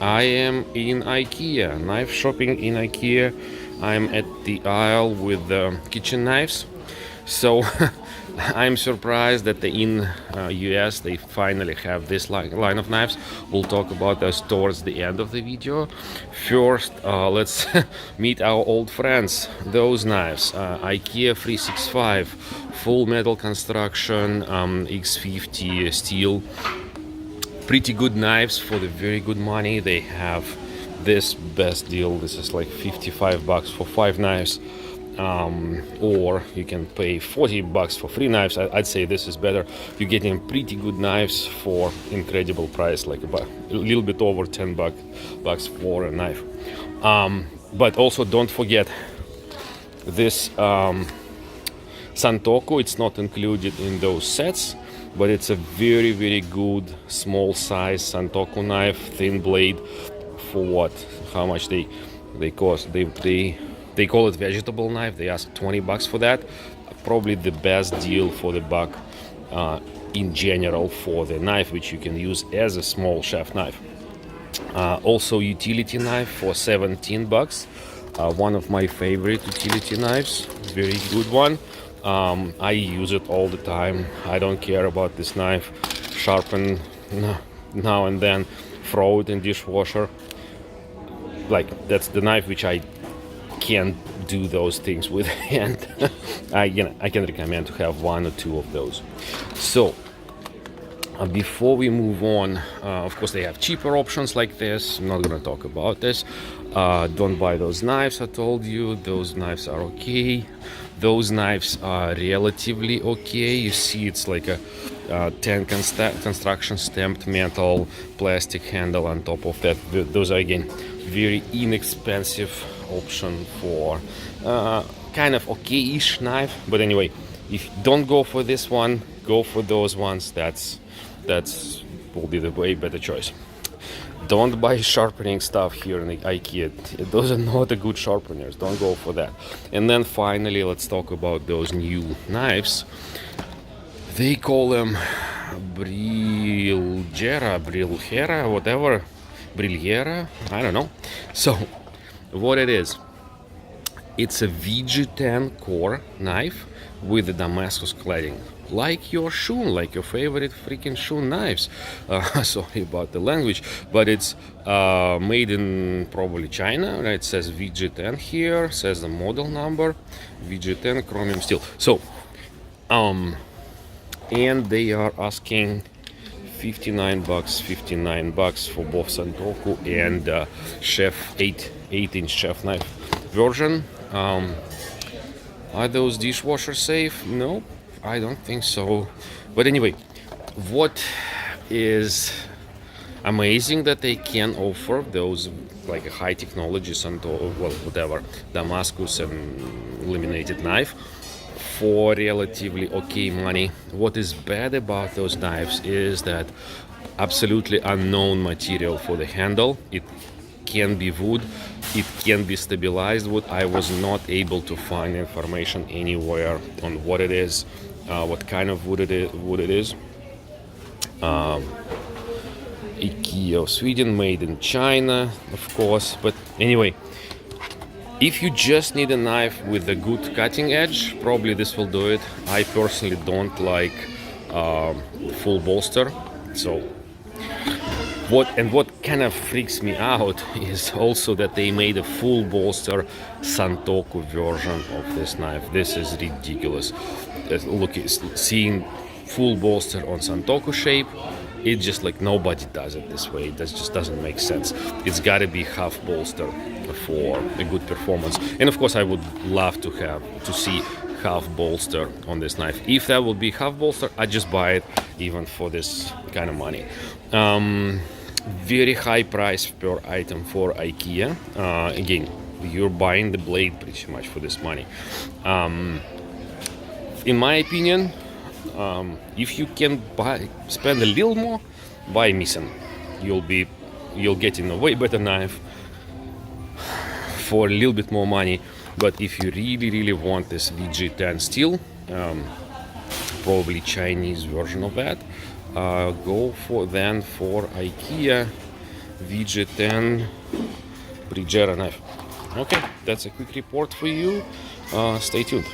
I am in IKEA, knife shopping in IKEA. I'm at the aisle with the kitchen knives. So I'm surprised that in US they finally have this line of knives. We'll talk about those towards the end of the video. First, let's meet our old friends. Those knives, IKEA 365, full metal construction, X50 steel. Pretty good knives for the very good money. They have this best deal. This is like 55 bucks for 5 knives. Or you can pay 40 bucks for 3 knives. I'd say this is better. You're getting pretty good knives for incredible price, like about a little bit over 10 bucks for a knife. But also don't forget this Santoku. It's not included in those sets, but it's a very good small size Santoku knife, thin blade. For what? How much they cost? They call it vegetable knife. They ask 20 bucks for that. Probably the best deal for the buck in general for the knife, which you can use as a small chef knife. Also utility knife for 17 bucks. One of my favorite utility knives. Very good one. I use it all the time. I don't care about this knife. Sharpen now and then. Throw it in dishwasher. Like, that's the knife which I can't do those things with, and I can recommend to have 1 or 2 of those. So before we move on, of course they have cheaper options like this. I'm not gonna talk about this. Don't buy those knives. I told you those knives are okay. Those knives are relatively okay. You see, it's like a 10 construction stamped metal plastic handle on top of that. Those are again very inexpensive option for kind of okay-ish knife. But anyway, if you don't go for this one, go for those ones. That's will be the way better choice. Don't buy sharpening stuff here in the IKEA. Those are not a good sharpeners. Don't go for that. And then finally, let's talk about those new knives. They call them Brera, whatever. Brera, I don't know. So what it is, it's a VG10 core knife with the Damascus cladding, like your Shun, like your favorite freaking Shun knives. Sorry about the language, but it's made in probably China, right? It says VG10 here, says the model number, VG10 chromium steel. So and they are asking 59 bucks for both Santoku and chef 8-inch chef knife version. Are those dishwasher safe? No, I don't think so. But anyway, what is amazing that they can offer those like a high technology Santoku, well, whatever, Damascus and laminated knife for relatively okay money. What is bad about those knives is that absolutely unknown material for the handle. It can be wood, it can be stabilized wood. I was not able to find information anywhere on what it is, what kind of wood it is. IKEA of Sweden, made in China, of course. But anyway, if you just need a knife with a good cutting edge, probably this will do it. I personally don't like full bolster. So what kind of freaks me out is also that they made a full bolster Santoku version of this knife. This is ridiculous. Look, seeing full bolster on Santoku shape, it's just like nobody does it this way. That just doesn't make sense. It's got to be half bolster for a good performance. And of course, I would love to see half bolster on this knife. If that would be half bolster, I'd just buy it even for this kind of money. Very high price per item for IKEA. Again, you're buying the blade pretty much for this money. In my opinion, if you can spend a little more, buy Misen. You'll get in a way better knife for a little bit more money. But if you really want this VG10 steel, probably Chinese version of that, go for IKEA VG10 Brera knife. Okay, that's a quick report for you. Stay tuned.